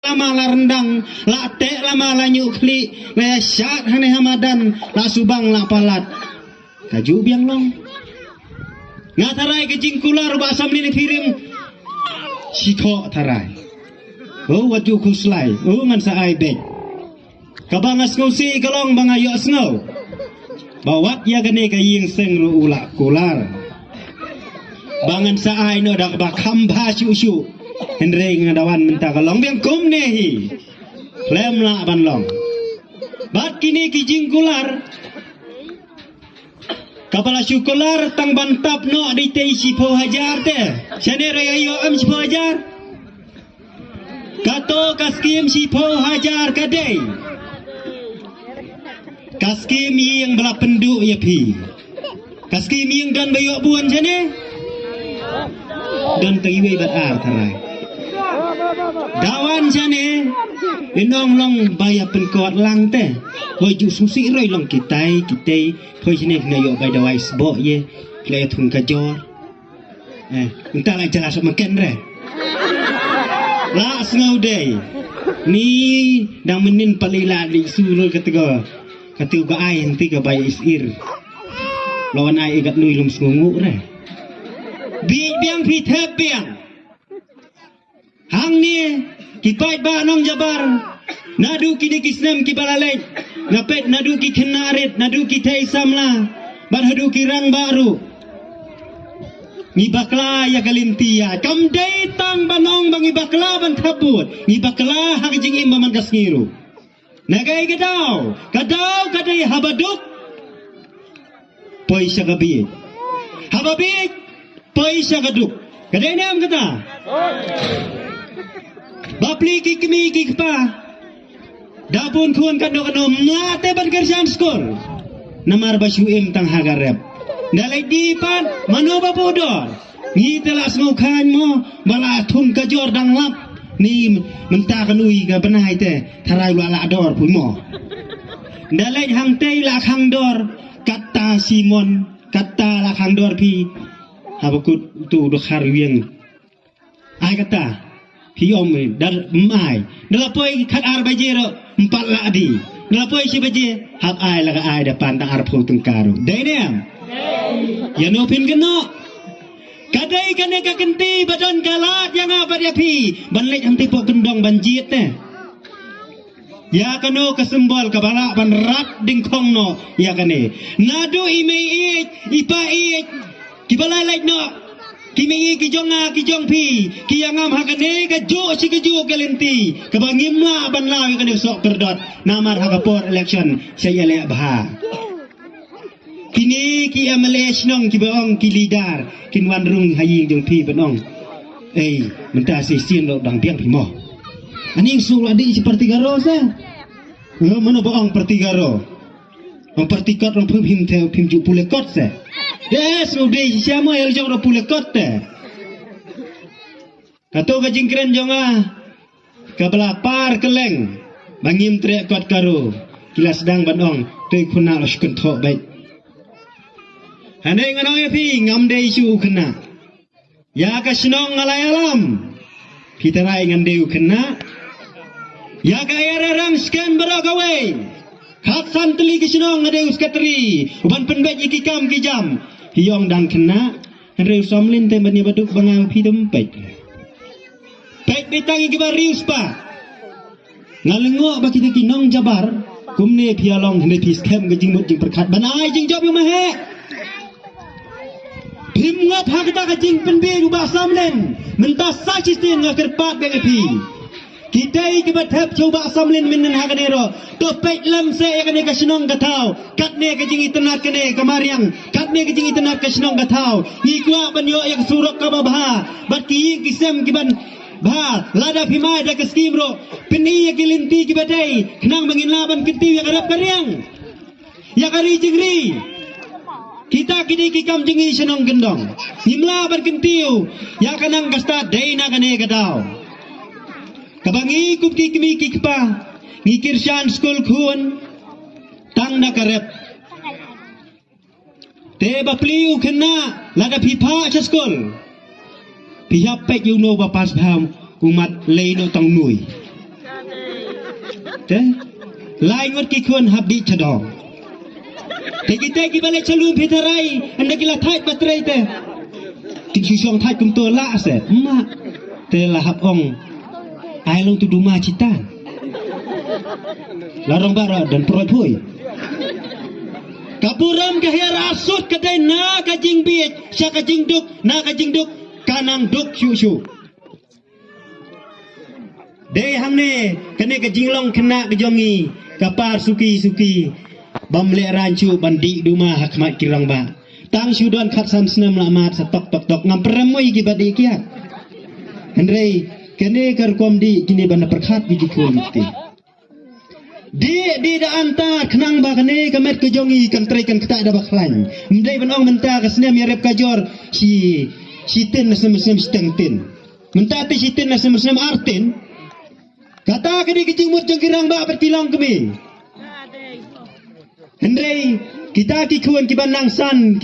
lama la rendang, la tek lama la nyukli, la syat hane hamadan, la subang la palat. Kaju biang long. Ngatarai ke jingkular ba asam ni firim. Sito tarai. Oh waju kuslai, oh ngan sa ai bek. Kabangas ngusi kalong bangayo sngo. Bawat ya gane kaying seng ru ulak kular. Bangan sa ai no dak ba khamba syu Henry ngadawan minta kalong biang kum nehi. Lem la ban long. Bat kini ki jingkular. Kapala syukular tang bantap no di tei sipo hajar te. Sane raya yo am sipo hajar. Kato kaskim sipo hajar kadai. Kaskim yang bela penduk ya pi. Kaskim yang dan bayok buan sane. Dan tegiwe bat ar tarai. Dawan sane. Inong long bayar penkot lang te. Hoi ju susi roi long kitai. Hoi sini kena yuk bay dawai sebok ye. Kena thun kajor. Entah lah jelas makan re. Lah sengau day. Ni dang menin palila di suru ketiga. Ketiga ai nanti ke bay isir. Lawan ai igat lui lum sengunguk re. Biang pitep biang. Hang ni kipai ba nong jabar. Nadu kini kisnem kibalalek. Napet nadu ki kenarit, nadu ki tei samla. Barhadu ki rang baru. Ni bakla ya galintia. Kam dei tang banong bang ibakla ban kabut. Ni bakla hak jing im baman kasngiru. Nagai kadau kadai habaduk. Poi syagabi. Hababi poi syagaduk. Kadai nam kata. Bapli ki kimi ki pa. Dapun kun kado ngate ban kerjaan skor. Namar basu im tang hagarep. Dalai dipan manoba bodor. Ni telah semukan mo bala thun kajor dang lap. Ni mentah kanui ka benai te tharai la dor pun mo. Dalai hang tei la hang dor kata Simon kata la hang dor pi. Habakut tu dokhar wieng. Ai kata Hi om dar mai dalapoi khat ar bajero empat ladi dalapoi si baje hab ai laga ai depan tang ar phul tengkaru dai nem ya no pin keno kadai kane ka kenti badan galat yang apa dia pi banlek ham tipo kendong banjit te ya kano kesembol ka bala ban rat dingkong no ya kane nadu imei ipa kibalai like no kimi ki jong pi ki yangam hakane ka jo si ka jo galenti ka bangimla ban lawi ka sok perdot namar hakapor election saya le bah kini ki amale snong ki baong ki lidar kin wan rung haying jong pi banong mentah si sin lo dang piang pi mo aning sul adi seperti garo sa mana baong pertigaro ang pertikat rong phim theo phim ju pulekot sa yes udah siapa yang jong ro pulekot te kato ka jingkren jonga ka belapar keleng bangim trek kot karo kila sedang banong tei khuna lo skun tho baik hane nganong ya pi ngam dei su kena ya ka sinong ngalai alam kita rai ngan deu kena ya ka era ram scan baragawe khat santli ki sinong ngadeu skatri uban penbet ikikam kijam hiyong dan kena reu somlin te bani baduk bangang pi dempet pek betangi ki barius pa ngalengo ba kita kinong jabar kumne pialong hne pi scam ke jingmut jing perkhat banai jing job yo mahe pim ngap hakta ka jing penbe ru ba samlen mentah sa sistem ngakerpat be pi Kitai kibatap coba samlin minen haganero to pek lam se yakane kasinong gatau katne kajing itenat kene kamariang katne kajing itenat kasinong gatau ikwa banyo yak surok ka babha bat ki kisem kiban ba lada phimai da kaskimro pini yakilinti kibadai kenang bangin laban kinti yak arap karyang yakari jingri kita kini kikam jingi sinong gendong himla ban kintiu yakanang kasta daina kane gatau kabangi kup kimi kikpa ngikir shan school kun tang nakarep te bapliu kena lada pipa cha school pihap pek you know bapas pham umat leino tang nui Teh, lain ngot kikuan habdi cadong. Kita balik celum pitarai, anda gila thai batrai teh. Tik susong thai kum to la se. Mak teh lahap ong. Ai long tu duma citan. Larong bara dan peroi pui. Kapuram kahir asut kadai na kajing biet, sya kajing duk, na kajing duk, kanang duk syu. Dei hamne kene kajing long kena kejongi, kapar suki. Bamlek rancu bandi duma hakmat kirang ba. Tang syudon khat sam senam lamat setok tok ngam peremoi ki badi kiat. Hendrei kene kar komdi kini bana perkhat biji kuliti. Di da anta kenang ba kene kamet kejongi kan trai kan kata ada baklan. Mendai benong menta ka senam yarep kajor si tin nasem steng tin. Menta ti si tin nasem artin. Kata kini kejimut jengkirang ba bertilang kemi. Hendrei kita kikuan kiban nangsan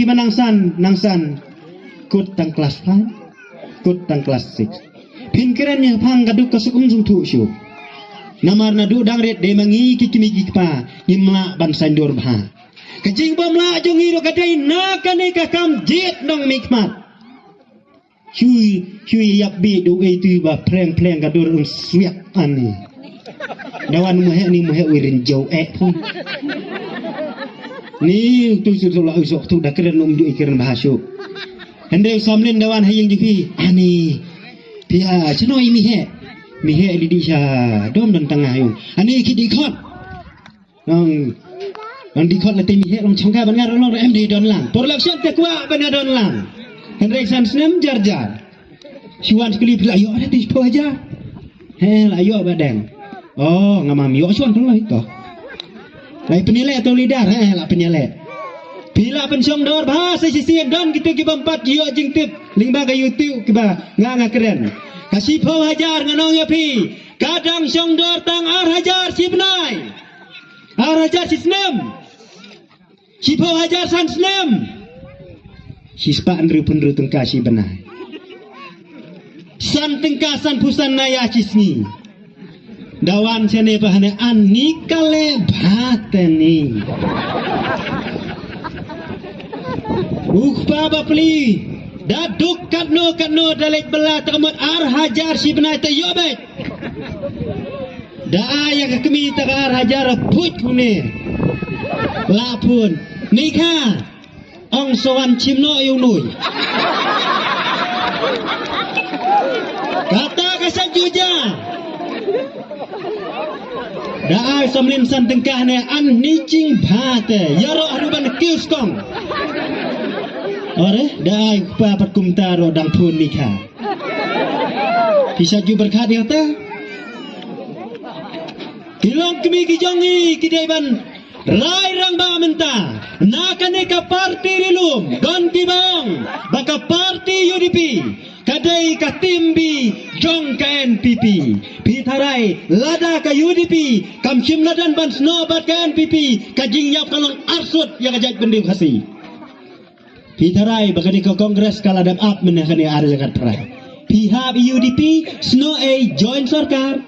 kut tang kelas 5 kut tang kelas 6 pinkirannya pang kaduk kasukum sumtu syu namar nadu dangret de mangi kikimi kikpa nimla ban sandur bha kejing bamla jongi ro kadai na kane ka kam jit nong mikmat chui yap bi du e tu ba pleng kadur swiak ani dawan muhe wirin jau pun ni tu sulah usok tu dah keren du ikiran bahasuk hendai samlin dawan hayang jupi ani pia cenoi mihe lidi sya dom dan tengah yung ani kidi khot nang di khot lati mihe long changka ban ngar long em di don lang por laksan te kwa ban don lang hendai san snem jar syuan sekali pila yo ada ti po aja la yo badang oh ngamam yo syuan tu lah itu lai penilai atau lidar lah penilai bila pensiong dor bahasa sisian don kita kibampat yo jingtip lingba ke YouTube kiba nganga keren kasih pau hajar nganong ya pi kadang siong dor tang ar hajar si benai ar hajar si senem si pau hajar san senem si spa andru pendru tengka si benai san tengka san pusan naya cisni dawan sene bahane anikale bateni ukpa bapli daduk kadno dalek belah tamat ar hajar si benai te yobet da aya ka kemi ta ar hajar put kune lapun nikah ong sowan chimno yunui kata kasan juja Daai samlin san tengkah ne an nicing bhate yaro haruban kiuskong. Ore daai pa patkumta ro dang pun nikah. Bisa ju berkat dia ta. Kilong kemi kijongi kidaiban rai rang ba menta. Nakane ka parti rilum gon kibang baka parti UDP. Kadai ka timbi jong ka NPP pitharai lada ka UDP kam simladan ban snobat ka NPP kajing yap kalong arsut yang ajak bendim khasi pitharai bagani ka kongres kaladap up menakani ar jagat prai pihak UDP sno a join sarkar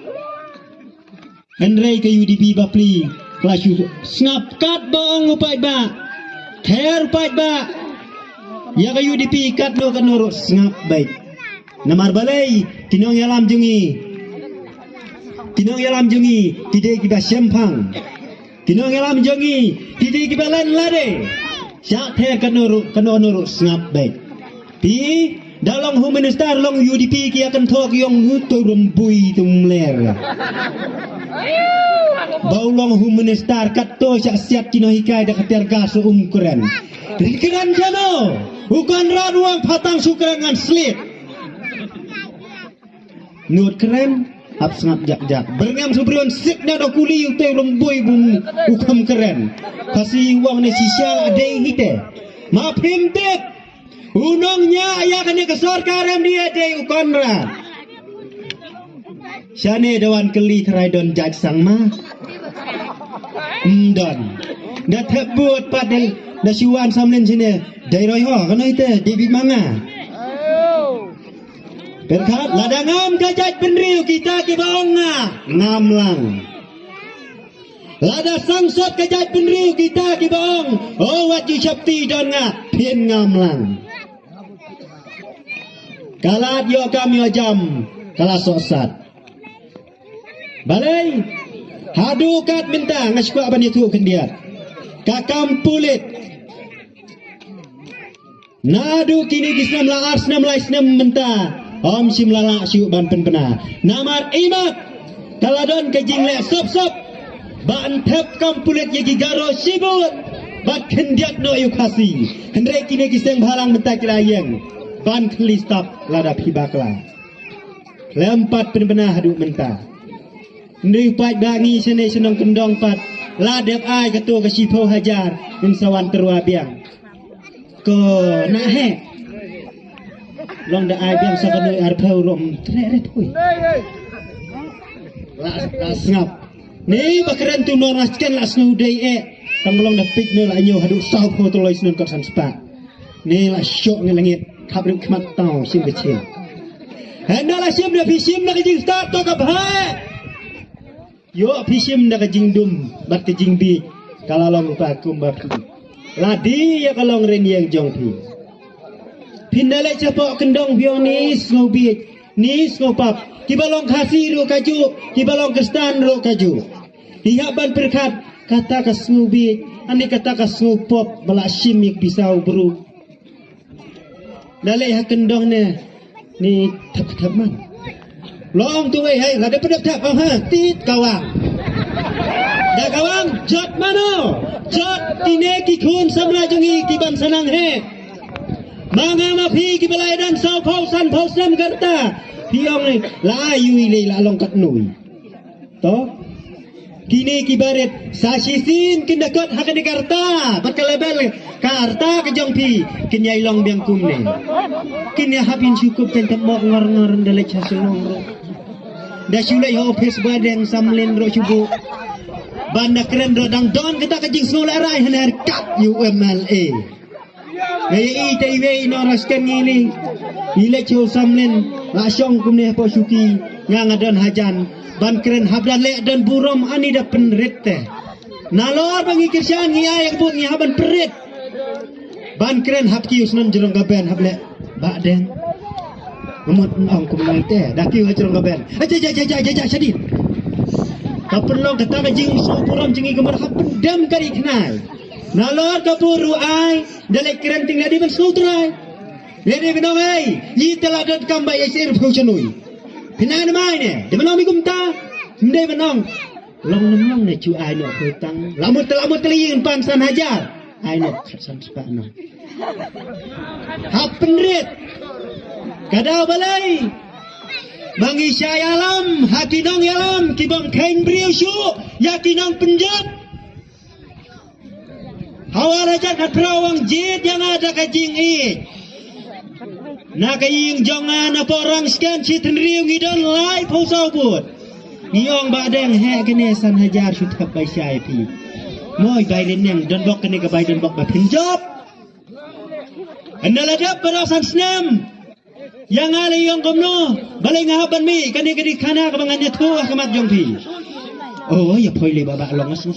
henrei ka UDP bapli klasu snap kat baong upai ba ther upai ba ya ka UDP kat lo kanurut snap baik namar balai tinong yalam jungi tidak kita sempang tinong yalam jungi tidak kita lan lade syak the kanurut snap baik pi dalam home minister long UDP ki akan thok yong hutu rumbui tumler bau long home minister katto syak siap tino hikai dak terga su keren rikiran jano bukan raduang patang sukerangan slip Nut keren, ap sengap jak berngam sebrion sik na dokuli ute lomboi bung ukam keren. Kasih uang ne sisa ade hite. Ma primtip. Unongnya ayah kene kesor karem dia de ukonra. Syane dawan keli terai don jak sang ma. Don. Da tebut padel da siwan samlen sini. Dai roi ho kana ite debi manga. Berkat ladangam kajat penriu kita ki baonga ngam lang lada sangsot kajai penriu kita kibong wat yu syapti don nga pin ngamlang kalat yo kami jam kala sosat balai hadu kat minta ngasku aban itu kendiat kakam pulit nadu kini kisnam la arsnam la isnam minta om sim lala syu ban penpena namar imat kaladon kajing le sop ban thep kam pulit ye gigaro sibut bat kendiat no yukasi hendrai kini kiseng bhalang minta kilayeng ban klistap lada pibakla lempat penpena hadu minta Ndui pat bangi sene senong kendong pat ladep ai ketua ke Sipo Hajar min sawan terwa biang ko nak he long da ai biang sakanu arpau rom tre pui la ngap ni bakaran tu no raskan la snu dei tang long da pik no la nyo hadu sau ko to lois nun ko san spa ni la syok ngi langit kabrim kmat tau sim kecil hendak la sim da pisim la kejing start to ka bhai yo pisim dah kejing dum bat kejing bi kalalong pakum baku ladi ya kalong ren yang jong pi pindale capok kendong bionis ngobi nis ngopap kibalong khasi ro kaju kibalong kestan ro kaju hihaban perkat kata kasnubi ani kata kasnupop bala simik pisau beru dale ha kendong ne ni tap man long tu hai ada pedap tak tit kawang dah kawang jot mano jot tine ki khun samra jungi ki ban sanang he manga ma phi ki balai dan sau phau san garta piong ni la yui le la long kat nui to kini ki baret sa sisin kin dekat hak di karta bat kalebel karta ke jong pi kin yai long biang kum ne kin ya habin cukup ten temok ngor dale chasulong ro dah sulai ho pes badeng samlen ro cubu banda keren ro dang don kita kajing snola rai haner kat UMLA nei tv no raskan ngili ile chu samlen la syong kumne po suki ngang adon hajan ban keren habdan le dan burom ani da penrete nalor bangi kirsian ngia yang bu ngia ban perit ban keren hapki usnan jerong gaben hable badeng Umut ong kumai teh daki hajrong gaben aja sedih kapan long kata kajing supuram jengi gemar hapun dam kari kenal nalor kapuru ai dalek keren tinggal di ben sutrai lede benong ai yi teladot kambai esir phauchanui pinan mai ne de benong mi kumta mde benong long nemong ne chu ai no hutang lamut telingin pan san hajar ai no san sepano hapen rit kadau balai bangi syayalam hati nong yalam kibang kain beriu syu yaki nong penjat hawa raja kat perawang jid yang ada kajing na kaying jongan apa orang sekian citin riu ngidon lai pausau bud ngiyong badeng he kene san hajar syutab bai syai pi moi bai leneng don bok kene ke bai don bok ba penjap andaladap berasan senam yang ali yang komno balai ngahaban mi kani kana kabangannya tuah kamat jongpi oh ya poi le baba long asun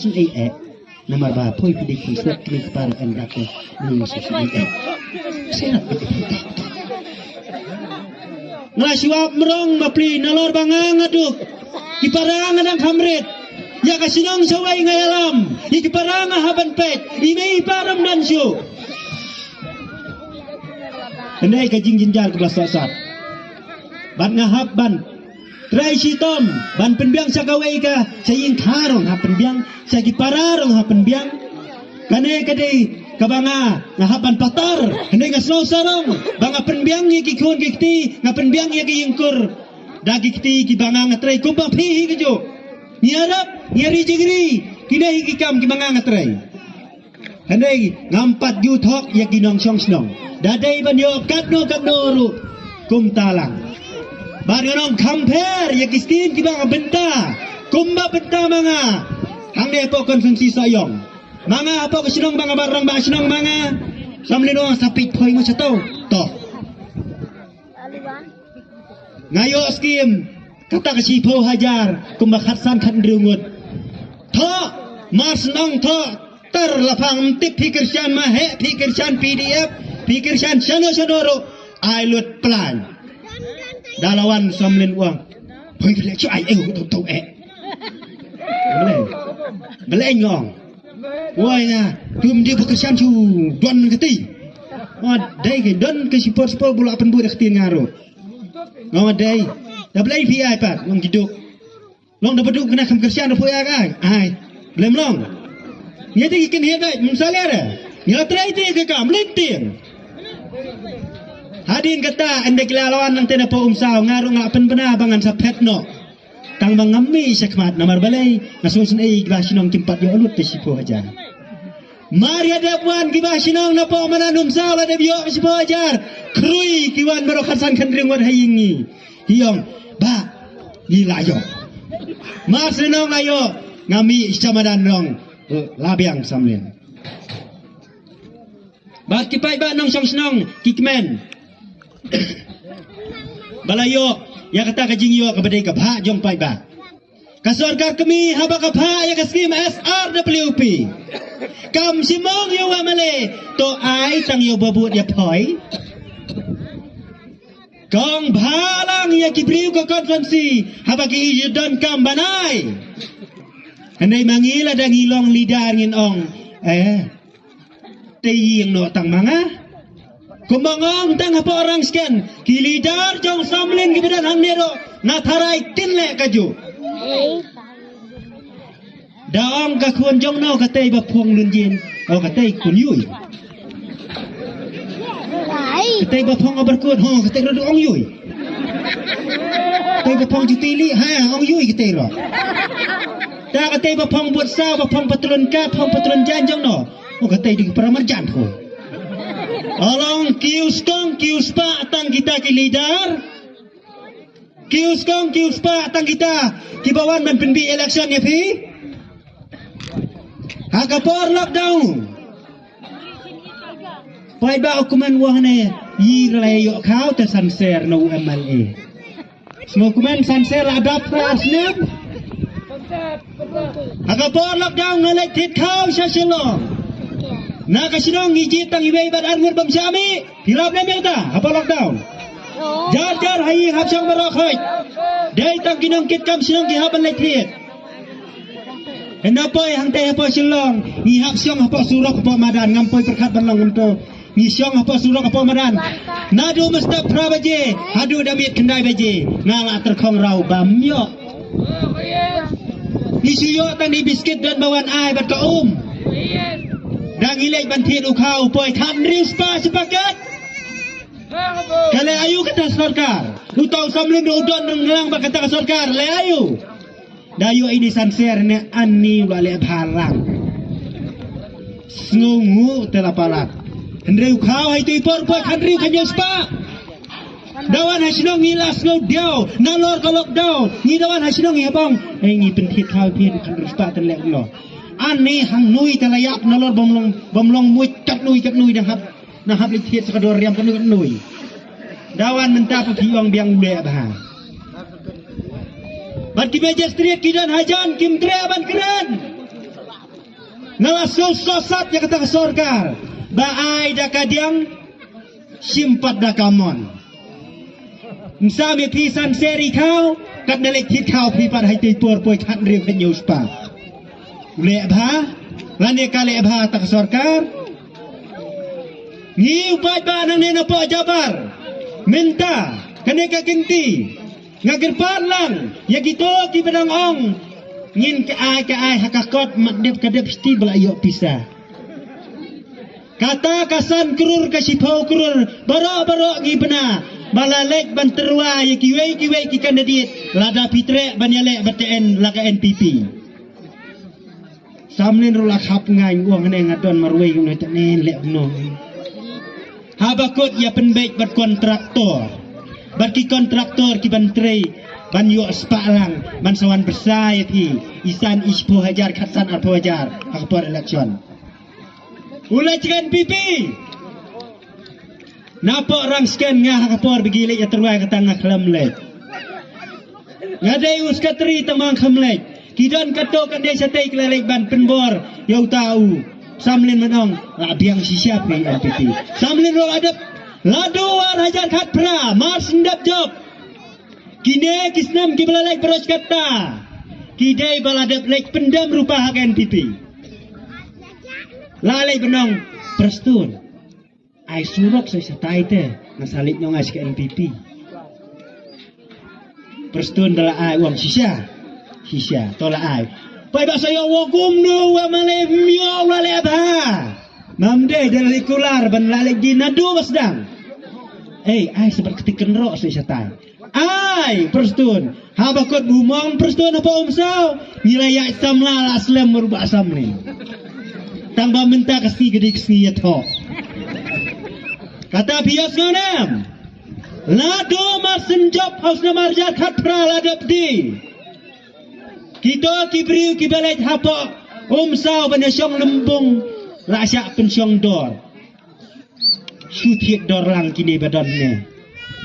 namar ba poi pidi kusat klik par endak ni susu senap ngasiwap merong mapli nalor bangang aduk kiparang adang kamret ya kasinong sawai ngayalam ikiparang haban pet imei param dan syu Andai kajing jinjar ke belas sasat ban ngahap ban trai sitom ban penbiang sakawai ka saying karong ha penbiang sagi pararong ha penbiang kane kadai kabanga ngahapan patar andai ngasno sarong banga penbiang ye ki kon kiti ngapenbiang ye ki ingkur dagi kiti ki banga ngatrai kumpang phi kejo nyarap nyari jigri kidai ki kam ki banga ngatrai andai ngampat yuthok ye ki nong song snong dadai banyo kadno ru kum talang barang compare ya kistin kibang benta kumba benta manga hangde po konsumsi sayong manga apa kesenong banga barang ba senong manga samlino sapit poi ngo chato to ngayo skim kata ke Sipo Hajar kumba khatsan khat drungut to Mas nong tho terlapang tip pikirkan mahe pikirkan PDF pikirkan chano ai lut plan dalawan samlin uang hoi beli chu ai tu beli ngong woi na tum dia pikirkan chu don keti dai ke don ke sport bola pen bu dak tin ngaro ngom dai dah beli PI pat ngom giduk long dah beduk kena pikirkan dah poya kan ai belum long nya ti ken he dai misalnya ada nya trai ti ke kam lentir hadin kata anda kelalawan nang tena po umsau ngaru ngapen benar bangan sapet no tang bangami sakmat namar balai ngasung sen ei gbasinong tempat yo ulut te sipo aja mari ada puan gbasinong na po manan umsau la de yo sipo ajar krui kiwan baro khasan khandring wat hayingi hiong ba ni layo mas nong layo ngami samadan nong labiang samlin bat kipai ba nong song snong kikmen balayo ya kata kajing yo kabadai kabha jong pai ba kasorkar kami haba kabha ya kaskim SRWP kam simong yo wa male to ai tang yo babut ya phoi kong bhalang ya kibriu ko konferensi haba ki ijudan kam banai andai mangila dang ilong lidar ngin ong taying no tang manga kumangong tang apa orang scan kilidar jong samlin gibidan hang nero na tharai tinle kaju daong ka kuan jong no katay ba phong lun jin o katay kun yui katay ba phong abar kun ho katay ro ong yui katay ba phong jutili ha ong yui katay ro ta katay ba phong buat sao ba phong patron ka phong patron jan jong no o katay di paramar jan ho along kius pa tang kita ki leader kius pa tang kita ki bawan man penbi election ya pi hakapor lockdown pai ba okuman wahne yirlayo kau te sanser no MLA semua kuman sanser adap rasnep hakapor lockdown ngalek tit kau syasilong na kasinong ngijit tang ibai bad arngur bamsyami hilap na melta apa lockdown jar hayi hapsang barakhay dai tang kinong kit kam sinong gihaban laitit hendapoy hang tay apa silong ni hapsang apa surok apa madan ngampoy perkat banlang unto ni syong apa surok apa madan nadu mesta prabaje hadu damit kendai baje ngala terkhong rau bamyo ni suyo tang di biskit dan bawan ai bat ka dan ilai bantin ukau poi khandri spa sepakat kale ayu kata sarkar utau samlin udon ngelang bakata sarkar le ayu dayu ini sanser ne anni wale barang snungu telapalat hendri ukau hai tu ipor poi khandri kanyo spa dawan hasinong ngilas ngau diau nalor kalok dau ni dawan hasinong ngabong ni pentit kau pin khandri spa tenlek lo ani hang nui talayak nalor bomlong mui kat nui dah hab lihat sekador riam kat nui dawan mentah piong biang ule bah bat ki meja street kidan hajan kim tre aban keren ngalasul sosat ya kata sorkar baai da kadiang simpat da kamon msami pisan seri kau kat dalek hit kau pipat hai tipor poi khat riu kan news pa lebha lane kale lebha tak sarkar ni upat ba nang nena po jabar minta kane ka kinti ngagirpan lang ya gitu ki bedang ong ngin ke ai hakakot madep kadep sti belayo pisah kata kasan krur kasipau krur baro ngi bena balalek banterwa ya kiwe ki kandidat lada pitre banyale BTN laka NPP samlin rula khap ngai uang ne ngadon marwei ngone tenen le no habakot ya penbaik bat kontraktor bat ki kontraktor ki bantrei ban yo spalang ban sawan bersai pi isan ispo hajar khatsan arpo hajar akpor election ulai cikan pipi napa orang scan ngah akpor begilek ya terwai ketangah klamlet ngadai us katri tamang khamlet Kidon kato kan dia satai kelalik ban penbor. Yau tahu. Samlin menong. Biang sisya pi MPP. Samlin roll adap. Ladu war hajar khat pra. Mas ndap job. Kine kisnam kibalalek beros kata. Kidai baladap lek pendam rupa hak NPP. Lalai benong perstun. Ai surok saya satai te. Nasalik nyong as ke NPP. Perstun dalam ai uang sisya tolak ai. Pai ba saya wogum no wa male mio lale ba. Mamde dari kular ban lale ginadu wasdang. Ai sebab ketikan rok saya satai. Ai perstun. Habakot bumong perstun apa umsau. Wilayah samla aslam merubah samli. Tambah minta kasih gede kesni to. Kata bias ngonam. Lado masenjop haus namarjat khatra ladap di. Kita kibriu kibalai hapok umsau banasyong lembung lasak pensyong dor. Syutiet dor lang kini badannya.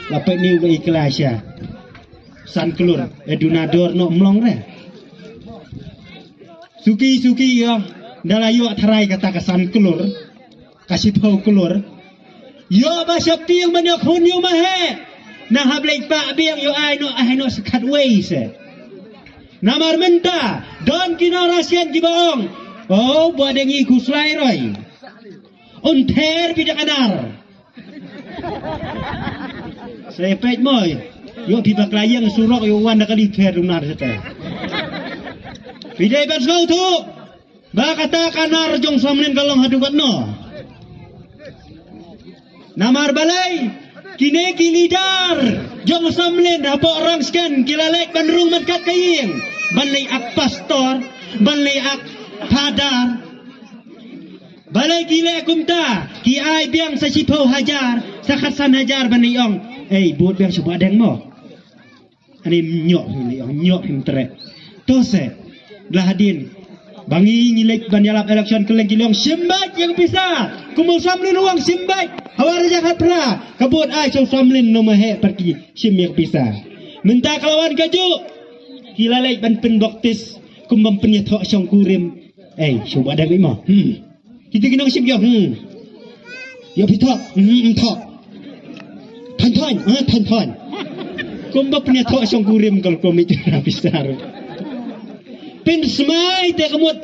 Lapak ni uga ikhlas ya. San kelur edunador no mlong re. Suki ya. Dalayu tarai kata kesan kelur. Kasih tahu kelur. Yo ba syapti yang banyak hunyu mahe. Nah hablek pak biang yo ai no sekat ways. Namar menta don kino rasian gibaong. Oh buat dengi kuslai roy. Unter bidak anar. Saya pej moy. Yo bibak layang surok yo wan kali fer unar sete. Bidai ban skau tu. Ba kata kanar jong samlen kalong hadukat no. Namar balai kini kilidar jong samlen apa orang skan kilalek ban rumah kat kaing balai ak pastor balai ak padar balai gile kumta ki ai biang sa sipau hajar sakhasan hajar ban iong buat biang sebab deng mo ani nyok him tre tose lahadin bangi ngilek ban yalap election keleng kilong simbak yang bisa kumul samlin uang simbak hawar jahat pra kabut ai so samlin no mahe pergi simyak bisa minta kelawan gaju hilalek ban pen baptis kumbam penyetok song kurim coba ada mo kita kinong simyak yo pitok tok tan kumbam penyetok song kurim kalau komit besar pin semai te kemut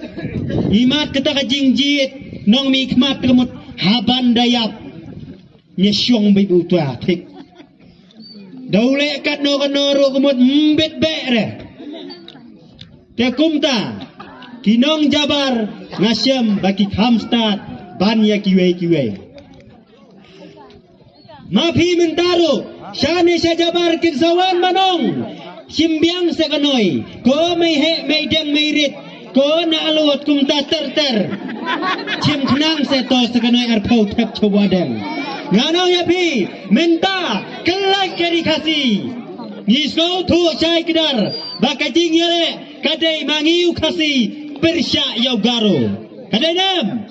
imat kita kajingjit nong mi kmat kemut haban dayap nyesyong bai utua tik daule kat no kanoro kemut mbet bere te kumta kinong jabar ngasyam baki khamstat ban ya kiwe mafi mentaro syane jabar kinsawan manong simbiang sekanoi ko may deng may rit ko na aluot kumta ter sim khnang se to sekanoi arpau thep chowadeng ngano yapi menta kelak keri kasi ngisau thu chai kidar bakajing yale kadai mangiu kasi persya yau garo kadai nam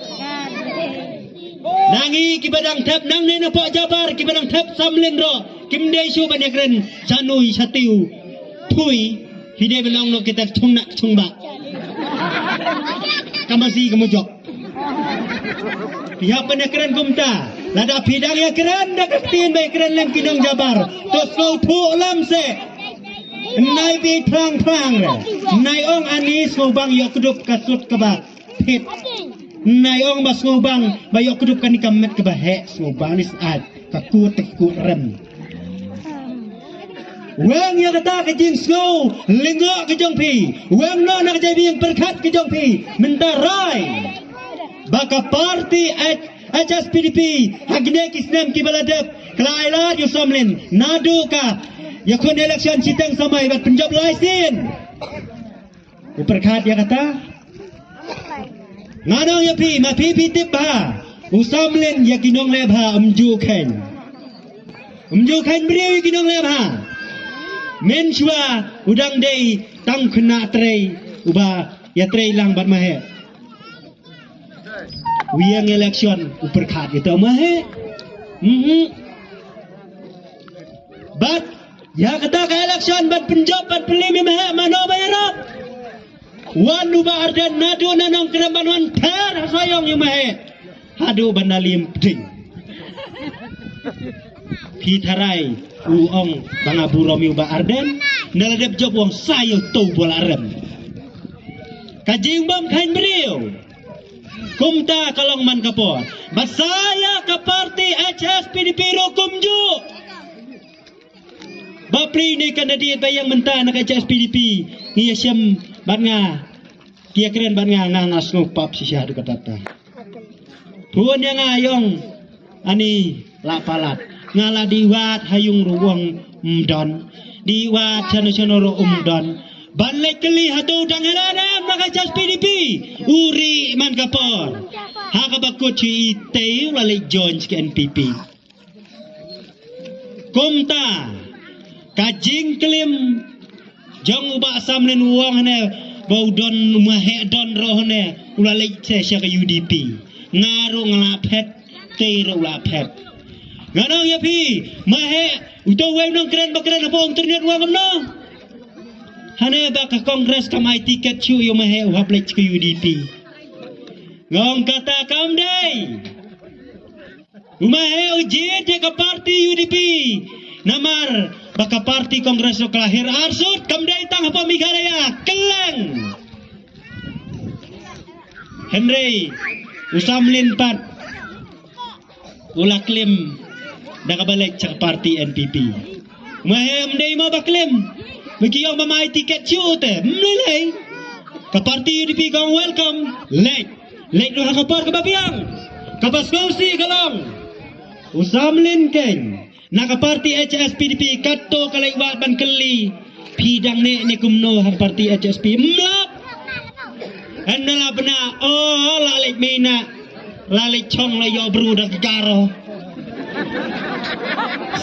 nangi kibadang thep nang ne napok jabar kibadang thep samling ro kimdei shu banyakren sanui satiu tui hidai belong no kita cungnak cungba kamasi kemujok pihak penekran kumta lada pidang ya keren dak tin baik keren lem kinong jabar tos kau thu lam se nai bi thang nai ong anis ngobang yok kudup kasut kebak pit nai ong bas ngobang bayok kudup kan ikamet kebah he ngobang nis ad kakut rem Wang yang kata kejing snow lengok kejong pi wang no nak jadi yang perkat kejong pi mentarai baka parti HSPDP hagne kisnem kibaladep kelailat yusamlin naduka yakun election sitang samai bat penjab laisin perkat yang kata nganong ya pi ma pi tip ba usamlin yakinong lebha umjuken beriu yakinong lebha men shua udang dei tang kena trei uba ya trei lang bat mahe wiang election uper khat itu mahe bat ya kata ke election bat penjab bat pelim mahe mano bayarap wan uba ardan nadu nanong kerambanuan ter sayong yung mahe hadu banalim ding Pitarai uong banga burom uba ardan naladap job wong sayo tau bola rem kajing bam kain beriu kumta kalong man kapor basaya ka party HSPDP rokumju bapri ni kandidat bayang mentah nak HSPDP ni syam banga kia keren banga ngangas ngupap si syahdu katata puan yang ayong ani lapalat ngala diwat hayung ruwang umdon diwat chano umdon balik keli hatu dangaladam nak HSPDP uri man kapor hakabakut ci ite lalik join ke NPP kumta kajing kelim jong uba samlen wong ne bau don mahe don roh ne ulalik sesya ke UDP ngaru ngelapet tero lapet nganong ya pi mahe uto weng nong keren bakeren apa ong ternyat wang no hane ba ka kongres kamai tiket chu yo mahe uhaplek ke UDP ngong kata kam dai umahe uji je ke parti UDP namar baka parti kongres kelahir arsut kamdai tang apa migalaya keleng Henry usamlin pat ulah klaim dah balik cak parti NPP mahem dai mau baklaim begiang mamai tiket ciut melai ke parti UDP kong welcome lek doha kapar ke babiang kapas kausi kalong usamlin keng nak parti HSPDP kato kalaiwat ban keli pidang ne kumno har parti HSP mlap anala bena oh lalik mina lalik chong layo bru dak garo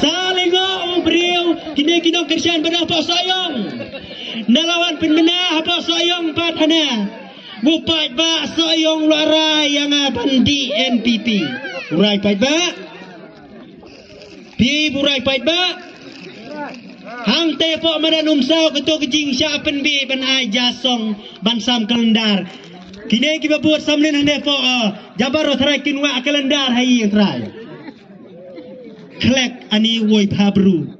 salingo brio kini kinong kerjaan bedah apa sayang nalawan penmenah apa sayang patana bupat ba sayang luarai yang bandi NPP urai pait ba pi burai pait ba hang tepo madan umsau ketu kejing syapen bi ban ai jasong ban sam kalendar kini kita buat samlin hang depo jabar rothrai kinwa kalendar hai yang trai klek ani woi pabru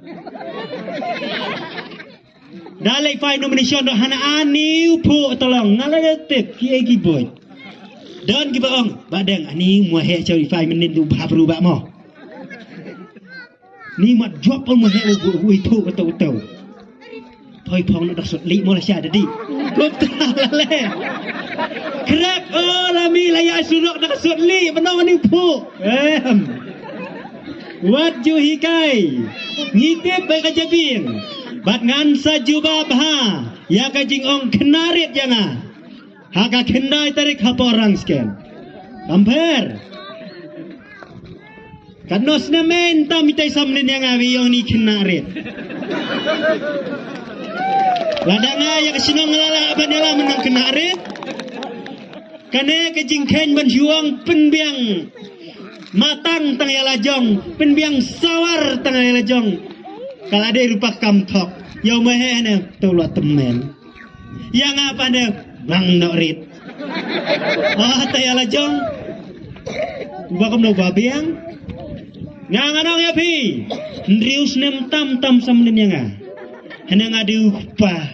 dalai fai nomination do hana ani upu tolong ngala tip ki egi boy dan ki baong badang ani mo he chawi fai menin du pabru ba mo ni mat job pun mah ui tu betul poi pong nak sut li mo la sya dadi kop le krek oh lami laya surok nak sut li beno ni pu wat ju hikai ngitip ba kajabin bat ngan sa juba bha ya kajing ong kenarit janga haka kendai tarik haporang sken amper kanos na men tam itay samlin yang awi yung ni kenarit lada nga ya kasinong ngalalaban nila menang kenarit kane kejingken banjuang penbiang matang tang yalajong penbiang sawar tang yalajong kalade rupa kamtok yaw mahe ne tulot temen yang apa ne bang norit tayalajong bakam no babiang nganganong ya pi ndrius nem tam samlin yang hana ngade upah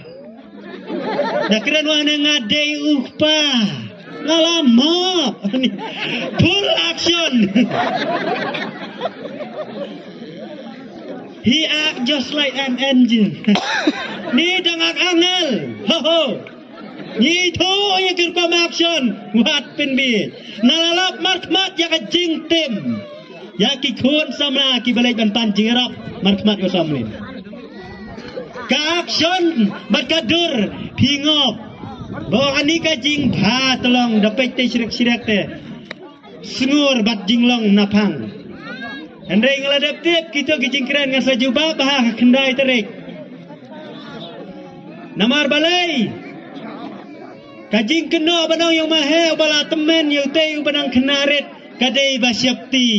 dakran wa hana ngade upah ngalamo full action he act just like an engine ni dangak angel ho ho ni to ya kirpam action wat penbi nalalap markmat ya kajing tim ya ki khun samna ki balai ban pan jingrap markmat yo samlin ka action barkadur pingop bawa ani ka jing bha tolong dapat te sirak te sngur bat jinglong napang andai ngaladap tip kita ki jingkran ngasa juba bah kendai terik namar balai kajing keno banong yang mahe bala temen yang te banang kenarit kadai basyapti